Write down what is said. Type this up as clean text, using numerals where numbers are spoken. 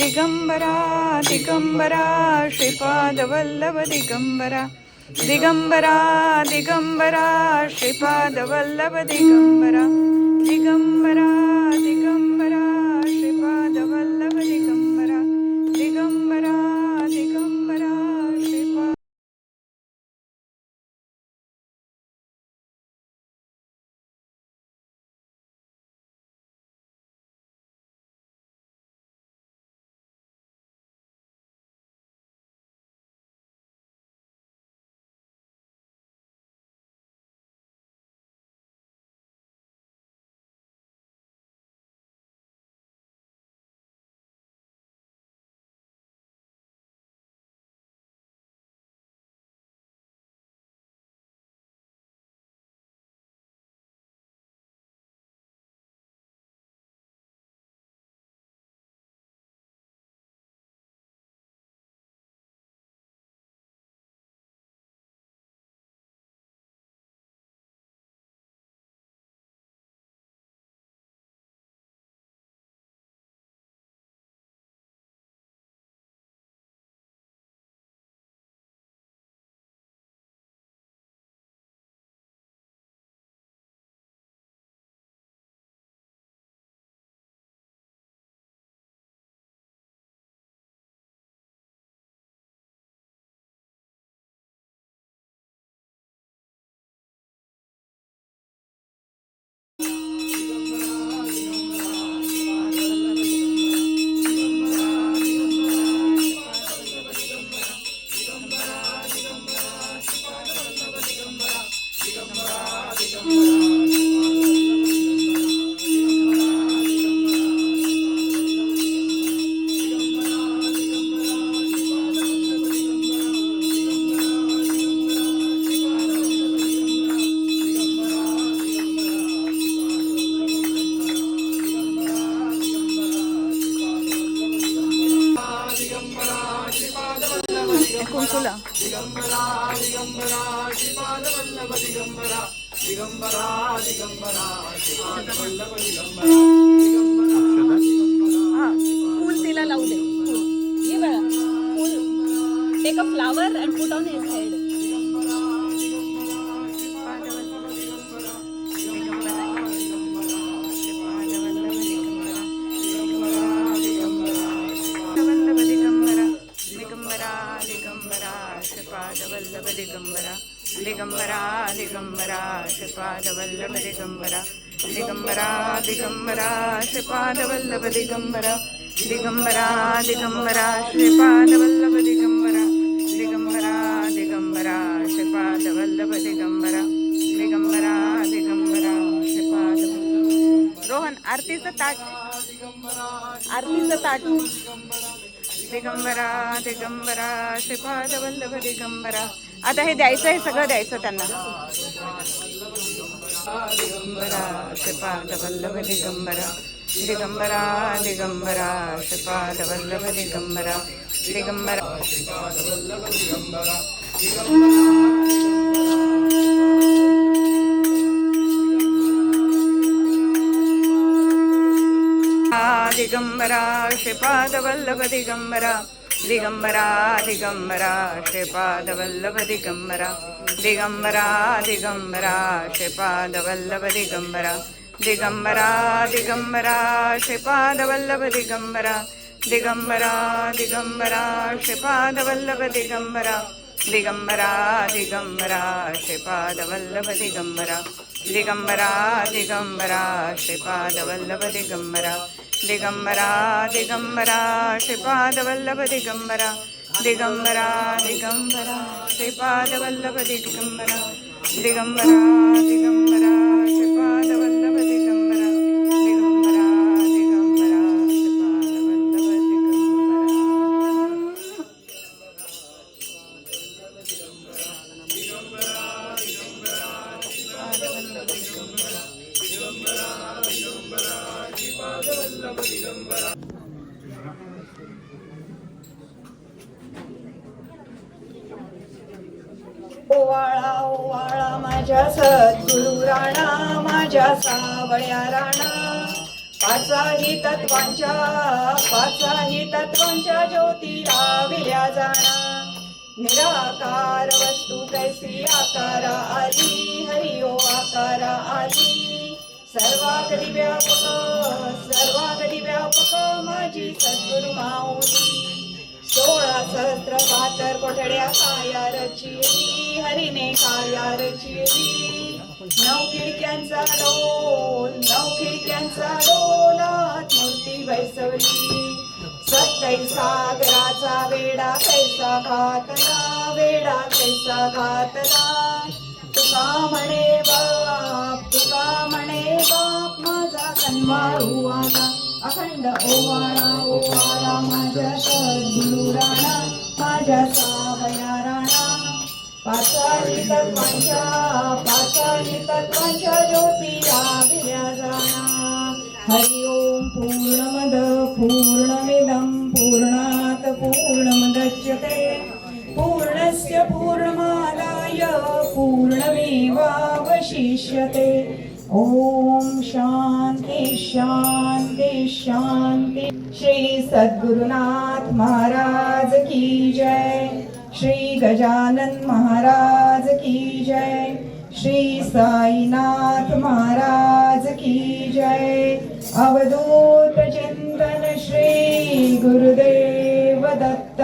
दिगंबरा दिगंबरा श्रीपादवल्लभ दिगंबरा दिगंबरा दिगंबरा श्रीपादवल्लभ दिगंबरा दिगंबरा दिगंबरा श्रीपादवल्लभ दिगंबरा दिगंबरा दिगंबरा श्रीपाद कुंकुला दिगंबरा दिगंबरा श्रीपादवल्लभ दिगंबरा दिगंबरा दिगंबरा श्रीपादवल्लभ दिगंबरा हाँ फूल तिला लावू दे ये बघा फूल take a flower and put on his head Shripadvallabh Digambara Digambara Digambara Shripadvallabh Digambara Digambara Digambara Shripadvallabh Digambara Digambara Digambara Shripadvallabh Digambara Digambara Digambara Shripadvallabh Digambara Digambara Digambara Shripadvallabh Rohan आरतीचं ताट दिगंबरा दिगंबरा श्रीपादवल्लभ दिगंबरा आता हे द्यायचं हे सगळं द्यायचं त्यांना दिगंबरा श्रीपादवल्लभ दिगंबरा दिगंबरा दिगंबरा श्रीपादवल्लभ दिगंबरा दिगंबरा श्रीपादवल्लभ दिगंबरा दिगंबरा श्रीपादवल्लभ दिगंबरा दिगंबरा दिगंबरा श्रीपादवल्लभ दिगंबरा दिगंबरा दिगंबरा श्रीपादवल्लभ दिगंबरा दिगंबरा दिगंबरा श्रीपादवल्लभ दिगंबरा दिगंबरा दिगंबरा श्रीपादवल्लभ दिगंबरा दिगंबरा दिगंबरा श्रीपादवल्लभ दिगंबरा दिगंबरा दिगंबरा श्रीपादवल्लभ दिगंबरा दिगंबरा दिगंबरा श्रीपादवल्लभ दिगंबरा दिगंबरा दिगंबरा श्रीपादवल्लभ दिगंबरा दिगंबरा दिगंबरा श्रीपादवल्लभ दिगंबरा दिगंबरा दिगंबरा श्रीपादवल्लभ दिगंबरा ओवाळा ओवाळा माझ्या सद्गुरु राणा माझ्या सावळ्या राणा पाचाही तत्वांच्या ज्योती लाविल्या जाणा निराकार वस्तू कैसी आकारा आली हरी ओ आकारा आली सर्वागदी व्यापक माझी सद्गुरु माऊली 16 सहस्त्र 72 कोठड्या काया रचिली हरीने काया रचिली 9 खिडक्यांचा डोलात मूर्ती बैसवली 27 सागराचा वेडा कैसा घातला तुका म्हणे बाप माझा कन्वारू आला अखंड ओवाळा माझ्या सद्गुरु राणा माझ्या सावया राणा पाचाही तत्वांच्या ज्योती लाविल्या जाणा हरि ओम पूर्णमद पूर्णमिदं पूर्णात् पूर्णमुदच्यते पूर्णस्य पूर्णमादाय पूर्णमेवावशिष्यते ओम शांति शांति शांति श्री सद्गुरुनाथ महाराज की जय श्री गजानन महाराज की जय श्री साईनाथ महाराज की जय अवधूत चिंतन श्री गुरुदेव दत्त